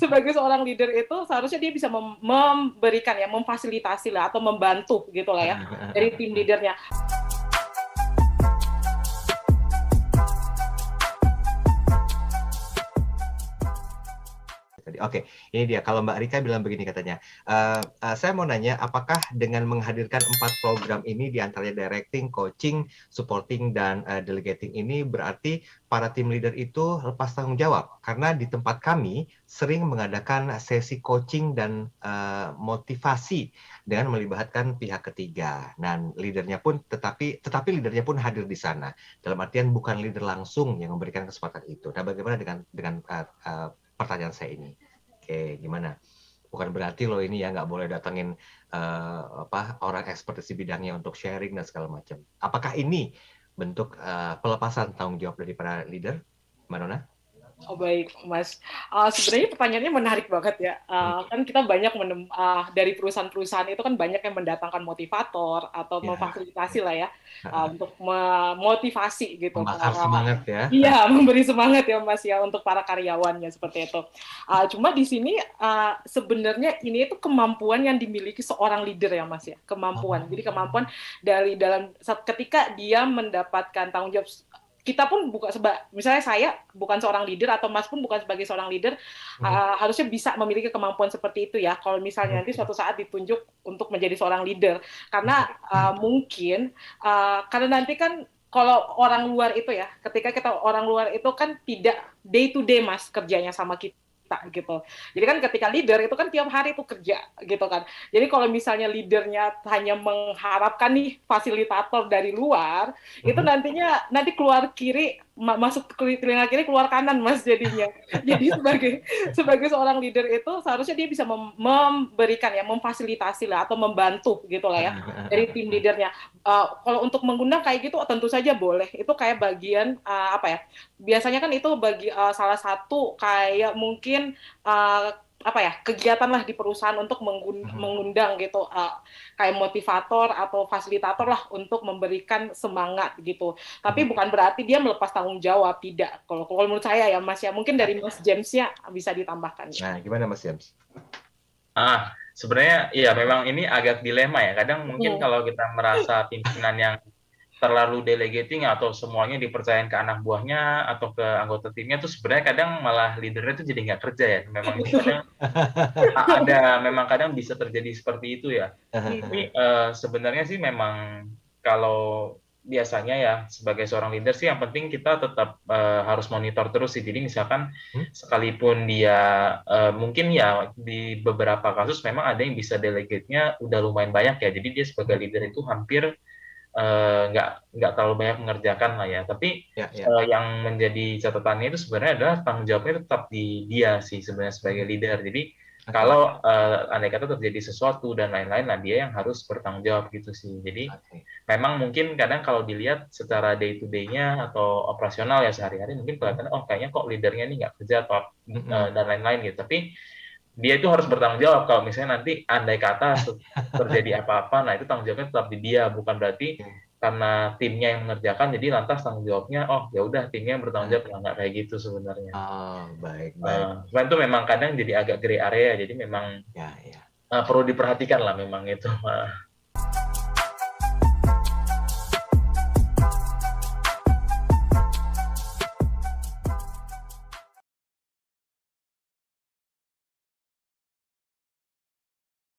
sebagai seorang leader itu seharusnya dia bisa memberikan ya, memfasilitasi lah atau membantu gitu lah ya dari tim leadernya. Oke, ini dia. Kalau Mbak Rika bilang begini katanya, saya mau nanya, apakah dengan menghadirkan 4 program ini, diantaranya directing, coaching, supporting, dan delegating ini, berarti para tim leader itu lepas tanggung jawab? Karena di tempat kami sering mengadakan sesi coaching dan motivasi dengan melibatkan pihak ketiga. Dan leadernya pun, tetapi leadernya pun hadir di sana. Dalam artian bukan leader langsung yang memberikan kesempatan itu. Nah, bagaimana dengan pertanyaan saya ini? Oke, gimana? Bukan berarti loh ini ya nggak boleh datengin orang ekspertis di bidangnya untuk sharing dan segala macam. Apakah ini bentuk pelepasan tanggung jawab dari para leader, Mbak Nona? Oh baik, Mas. Sebenarnya pertanyaannya menarik banget ya. Kan kita banyak dari perusahaan-perusahaan itu kan banyak yang mendatangkan motivator atau memfasilitasi lah ya untuk memotivasi gitu. Membakar semangat ya. Iya, memberi semangat ya Mas ya untuk para karyawannya seperti itu. Cuma di sini sebenarnya ini itu kemampuan yang dimiliki seorang leader ya Mas ya. Kemampuan. Jadi kemampuan dari dalam ketika dia mendapatkan tanggung jawab. Kita pun misalnya saya bukan seorang leader atau Mas pun bukan sebagai seorang leader, harusnya bisa memiliki kemampuan seperti itu ya. Kalau misalnya nanti suatu saat ditunjuk untuk menjadi seorang leader, karena mungkin karena nanti kan kalau orang luar itu ya, ketika kita orang luar itu kan tidak day to day Mas kerjanya sama kita gitu. Jadi kan ketika leader itu kan tiap hari itu kerja gitu kan. Jadi kalau misalnya leadernya hanya mengharapkan nih fasilitator dari luar, itu nanti keluar kiri masuk telinga kiri keluar kanan Mas jadinya. Jadi sebagai seorang leader itu seharusnya dia bisa memberikan ya, memfasilitasi lah atau membantu gitu lah ya dari tim leadernya. Kalau untuk mengundang kayak gitu tentu saja boleh. Itu kayak bagian apa ya? Biasanya kan itu salah satu kayak mungkin kegiatan lah di perusahaan untuk mengundang gitu kayak motivator atau fasilitator lah untuk memberikan semangat gitu. Tapi bukan berarti dia melepas tanggung jawab, tidak. Kalau menurut saya ya Mas ya, mungkin dari Mas James-nya bisa ditambahkan. Nah, gimana Mas James? Sebenarnya ya memang ini agak dilema ya. Kadang mungkin kalau kita merasa pimpinan yang terlalu delegating atau semuanya dipercayain ke anak buahnya atau ke anggota timnya tuh sebenarnya kadang malah leadernya tuh jadi nggak kerja ya. Memang ini kadang memang kadang bisa terjadi seperti itu ya. Tapi sebenarnya sih memang kalau biasanya ya sebagai seorang leader sih yang penting kita tetap harus monitor terus sih. Jadi misalkan sekalipun dia mungkin ya di beberapa kasus memang ada yang bisa delegate-nya udah lumayan banyak ya. Jadi dia sebagai leader itu hampir nggak terlalu banyak mengerjakan lah ya, tapi yang menjadi catatannya itu sebenarnya adalah tanggung jawabnya tetap di dia sih sebenarnya sebagai leader. Jadi kalau andai kata terjadi sesuatu dan lain-lain, nah dia yang harus bertanggung jawab gitu sih. Jadi memang mungkin kadang kalau dilihat secara day to day-nya atau operasional ya sehari-hari mungkin kelihatan kayaknya kok leadernya ini nggak kerja atau dan lain-lain gitu, tapi dia itu harus bertanggung jawab kalau misalnya nanti andai kata terjadi apa-apa, nah itu tanggung jawabnya tetap di dia, bukan berarti karena timnya yang mengerjakan jadi lantas tanggung jawabnya ya udah timnya yang bertanggung jawab, nggak kayak gitu sebenarnya. Baik. Cuman itu memang kadang jadi agak gray area, jadi memang perlu diperhatikan lah memang itu.